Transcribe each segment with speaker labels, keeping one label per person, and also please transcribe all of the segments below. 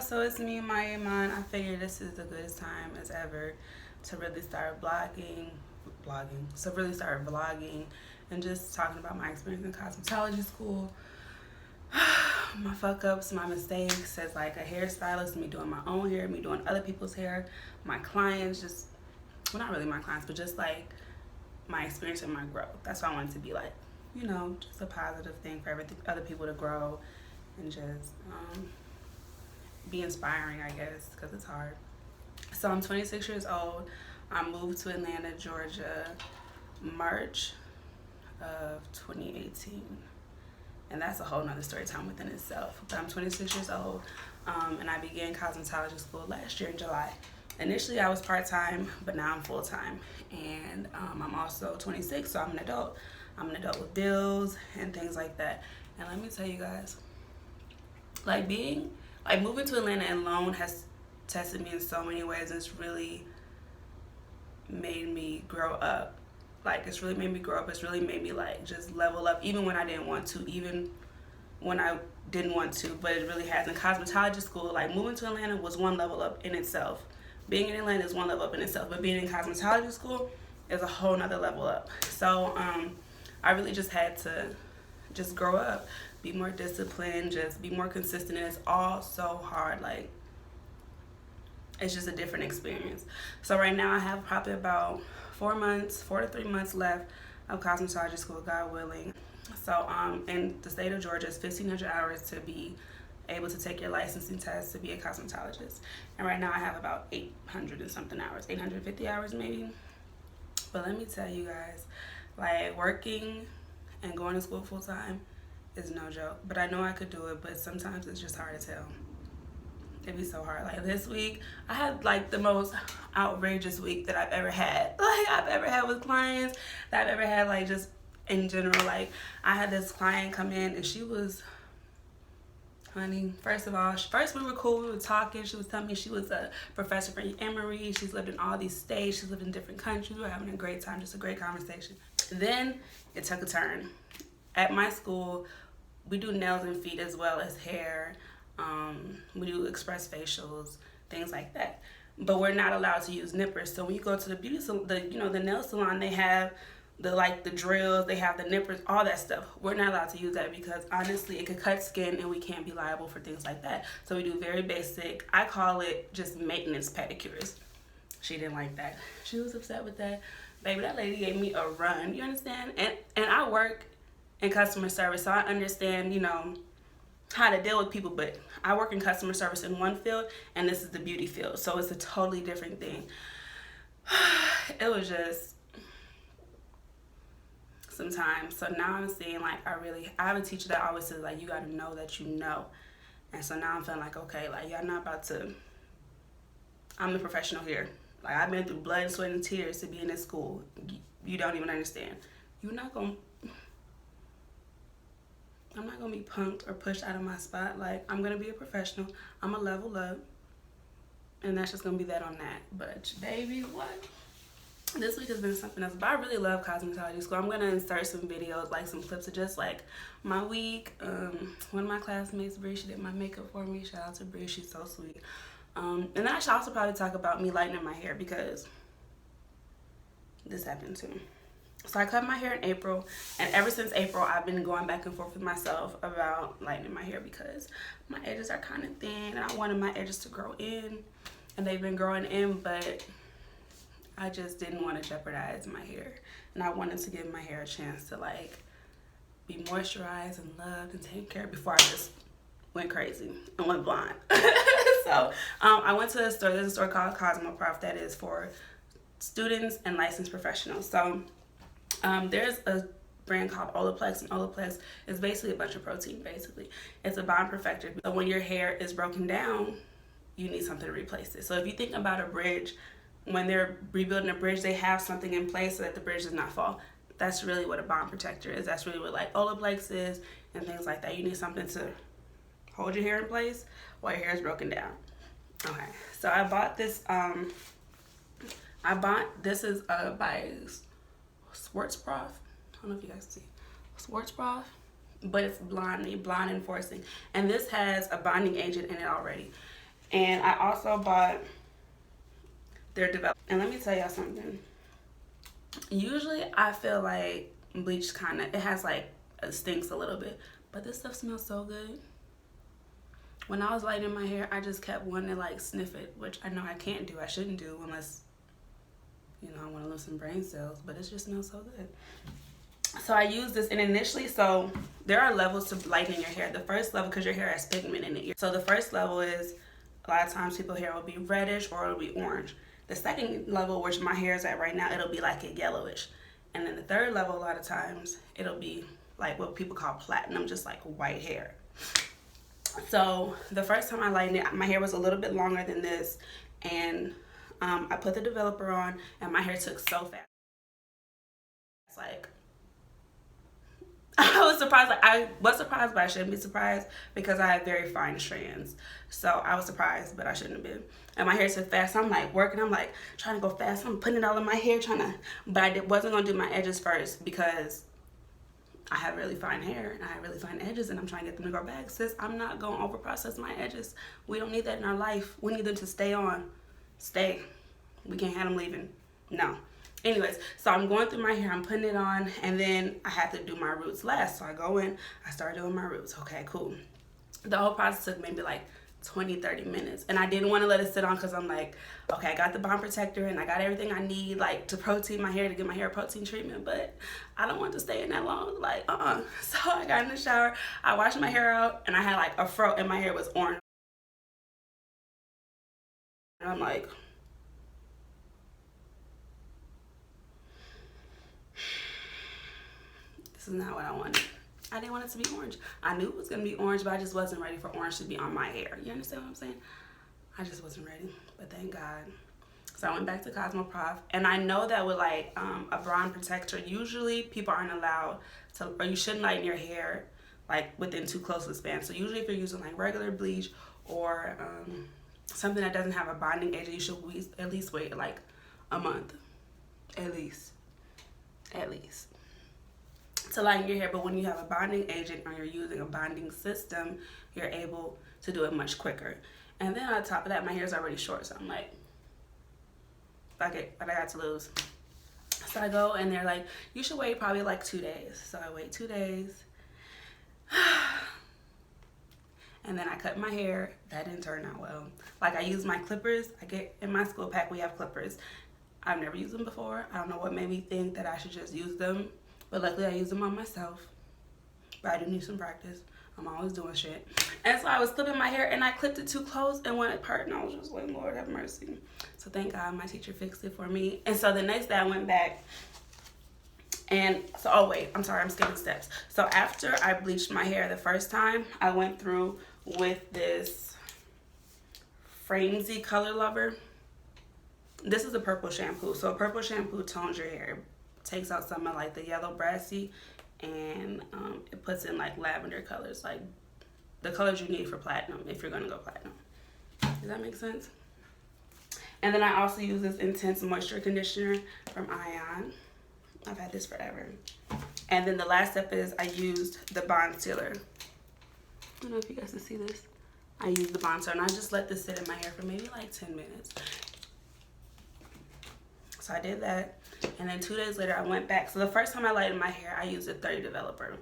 Speaker 1: So it's me, Maya Iman. I figured this is the goodest time as ever to really start so really start vlogging and just talking about my experience in cosmetology school, my fuck ups, my mistakes as like a hairstylist, me doing my own hair, me doing other people's hair, my clients, just, well, not really my clients, but just like my experience and my growth. That's what I want it to be like, just a positive thing for other people to grow and just be inspiring, I guess, because it's hard. So I'm 26 years old. I moved to Atlanta, Georgia, March of 2018. And that's a whole nother story time within itself. But I'm 26 years old, and I began cosmetology school last year in July. Initially, I was part-time, but now I'm full-time. And I'm also 26, so I'm an adult. I'm an adult with bills and things like that. And let me tell you guys, moving to Atlanta alone has tested me in so many ways. It's really made me grow up. It's really made me grow up. It's really made me just level up, even when I didn't want to, even when I didn't want to, but it really has. In cosmetology school, moving to Atlanta was one level up in itself. Being in Atlanta is one level up in itself, but being in cosmetology school is a whole nother level up. So I really just had to just grow up, be more disciplined, just be more consistent, and it's all so hard. It's just a different experience. So right now I have probably about 4 to 3 months left of cosmetology school, God willing. So in the state of Georgia, it's 1,500 hours to be able to take your licensing test to be a cosmetologist. And right now I have about 800 and something hours, 850 hours maybe. But let me tell you guys, working and going to school full time is no joke. But I know I could do it, but sometimes it's just hard to tell. It'd be so hard. This week, I had the most outrageous week that I've ever had. I've ever had with clients, that I've ever had just in general. I had this client come in and she was, honey, first we were cool, we were talking. She was telling me she was a professor for Emory. She's lived in all these states. She's lived in different countries. We were having a great time, just a great conversation. Then it took a turn. At my school, we do nails and feet as well as hair. We do express facials, things like that. But we're not allowed to use nippers. So when you go to the beauty salon, the nail salon, they have the drills, they have the nippers, all that stuff. We're not allowed to use that because honestly, it could cut skin and we can't be liable for things like that. So we do very basic, I call it just maintenance pedicures. She didn't like that. She was upset with that. Baby, that lady gave me a run. You understand? And I work in customer service, so I understand, how to deal with people, but I work in customer service in one field and this is the beauty field, so it's a totally different thing. It was just sometimes. So now I'm seeing I have a teacher that always says you got to know that you know. And so now I'm feeling okay, y'all not about to, I'm the professional here. I've been through blood, sweat, and tears to be in this school. You don't even understand. I'm not gonna be punked or pushed out of my spot. I'm gonna be a professional. I'm gonna level up. And that's just gonna be that on that. But baby, what? This week has been something else. But I really love cosmetology school. I'm gonna insert some videos, some clips of just my week. One of my classmates, Bree, she did my makeup for me. Shout out to Bree, she's so sweet. And then I should also probably talk about me lightening my hair because this happened too. So I cut my hair in April, and ever since April, I've been going back and forth with myself about lightening my hair because my edges are kind of thin, and I wanted my edges to grow in, and they've been growing in, but I just didn't want to jeopardize my hair, and I wanted to give my hair a chance to be moisturized and loved and taken care of before I just went crazy and went blonde. So I went to a store. There's a store called Cosmetology that is for students and licensed professionals. So there's a brand called Olaplex, and Olaplex is basically a bunch of protein, basically. It's a bond perfector. So when your hair is broken down, you need something to replace it. So if you think about a bridge, when they're rebuilding a bridge, they have something in place so that the bridge does not fall. That's really what a bond protector is. That's really what Olaplex is and things like that. You need something to hold your hair in place while your hair is broken down. Okay, so I bought this, this is by Schwarzkopf. I don't know if you guys see Schwarzkopf, but it's blonde enforcing, and this has a bonding agent in it already. And I also bought their develop. And let me tell y'all something. Usually I feel like bleach kind of, it has like, it stinks a little bit. But this stuff smells so good. When I was lightening my hair, I just kept wanting to like sniff it, which I know I can't do. I shouldn't do unless, you know, I want to lose some brain cells. But it just smells so good. So I use this, and initially, so there are levels to lightening your hair. The first level, because your hair has pigment in it. So the first level is, a lot of times people's hair will be reddish or it'll be orange. The second level, which my hair is at right now, it'll be like a yellowish. And then the third level, a lot of times, it'll be like what people call platinum, just like white hair. So the first time I lightened it, my hair was a little bit longer than this, and I put the developer on, and my hair took so fast. It's like, I was surprised. Like, I was surprised, but I shouldn't be surprised because I have very fine strands. So I was surprised, but I shouldn't have been. And my hair took fast. So I'm like working. I'm like trying to go fast. I'm putting it all in my hair, but I wasn't gonna do my edges first because I have really fine hair and I have really fine edges, and I'm trying to get them to grow back. Sis, I'm not gonna over process my edges. We don't need that in our life. We need them to stay on. Stay. We can't have them leaving. No. Anyways, so I'm going through my hair, I'm putting it on, and then I have to do my roots last. So I go in, I start doing my roots. Okay, cool. The whole process took maybe like 20-30 minutes, and I didn't want to let it sit on because I'm like, okay, I got the bond protector and I got everything I need like to protein my hair, to give my hair a protein treatment, but I don't want to stay in that long, like So I got in the shower, I washed my hair out, and I had like a fro, and my hair was orange. And I'm like, this is not what I wanted. I didn't want it to be orange. I knew it was gonna be orange, but I just wasn't ready for orange to be on my hair. You understand what I'm saying? I just wasn't ready, but thank God. So I went back to Cosmetology, and I know that with like a bond protector, usually people aren't allowed to, or you shouldn't lighten your hair like within too close a span. So usually if you're using like regular bleach or something that doesn't have a bonding agent, you should at least wait like a month, at least. To lighten your hair. But when you have a bonding agent or you're using a bonding system, you're able to do it much quicker. And then on top of that, my hair is already short, so I'm like, fuck it, what I got to lose. So I go, and they're like, you should wait probably like 2 days. So I wait 2 days. And then I cut my hair. That didn't turn out well. Like, I use my clippers. I get in my school pack, we have clippers. I've never used them before. I don't know what made me think that I should just use them. But luckily I use them on myself. But I do need some practice. I'm always doing shit. And so I was clipping my hair, and I clipped it too close and went apart, and I was just like, Lord have mercy. So thank God my teacher fixed it for me. And so the next day I went back, and so, oh wait, I'm sorry, I'm skipping steps. So after I bleached my hair the first time, I went through with this Framesy Color Lover. This is a purple shampoo. So a purple shampoo tones your hair. Takes out some of like the yellow brassy, and it puts in like lavender colors, like the colors you need for platinum if you're gonna go platinum. Does that make sense? And then I also use this intense moisture conditioner from Ion. I've had this forever. And then the last step is I used the bond sealer. I don't know if you guys can see this. I used the bond sealer, and I just let this sit in my hair for maybe like 10 minutes. So I did that. And then 2 days later, I went back. So the first time I lightened my hair, I used a 30 developer.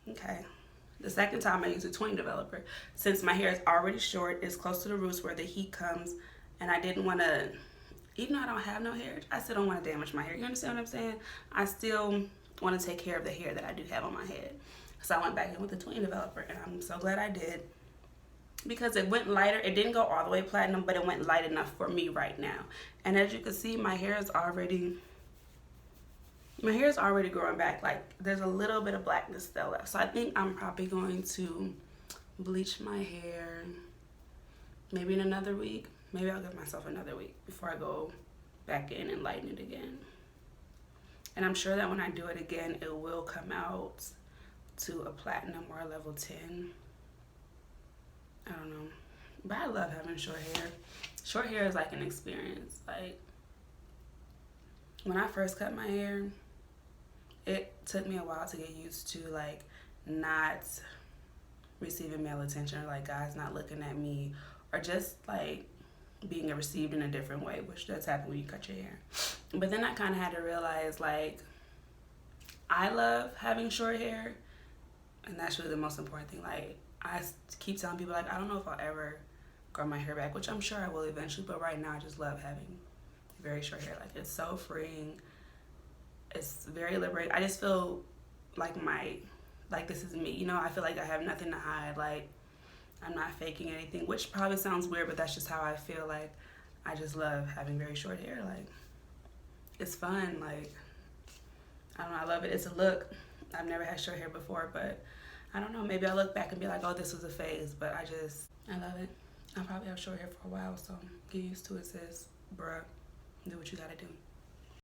Speaker 1: Okay. The second time, I used a 20 developer. Since my hair is already short, it's close to the roots where the heat comes, and I didn't want to, even though I don't have no hair, I still don't want to damage my hair. You understand what I'm saying? I still want to take care of the hair that I do have on my head. So I went back in with the 20 developer, and I'm so glad I did. Because it went lighter. It didn't go all the way platinum, but it went light enough for me right now. And as you can see, my hair is already growing back. Like, there's a little bit of blackness still left. So I think I'm probably going to bleach my hair maybe in another week. Maybe I'll give myself another week before I go back in and lighten it again. And I'm sure that when I do it again, it will come out to a platinum or a level 10. I don't know. But I love having short hair. Short hair is like an experience. Like, when I first cut my hair, it took me a while to get used to like not receiving male attention, or like guys not looking at me, or just like being received in a different way, which does happen when you cut your hair. But then I kind of had to realize, like, I love having short hair, and that's really the most important thing. Like, I keep telling people, like, I don't know if I'll ever grow my hair back, which I'm sure I will eventually, but right now I just love having very short hair. Like, it's so freeing. It's very liberating. I just feel like this is me, you know? I feel like I have nothing to hide. Like, I'm not faking anything, which probably sounds weird, but that's just how I feel. Like, I just love having very short hair. Like, it's fun. Like, I don't know, I love it. It's a look. I've never had short hair before, but I don't know, maybe I'll look back and be like, oh, this was a phase, but I love it. I'll probably have short hair for a while, so get used to it, sis. Bruh, do what you gotta do.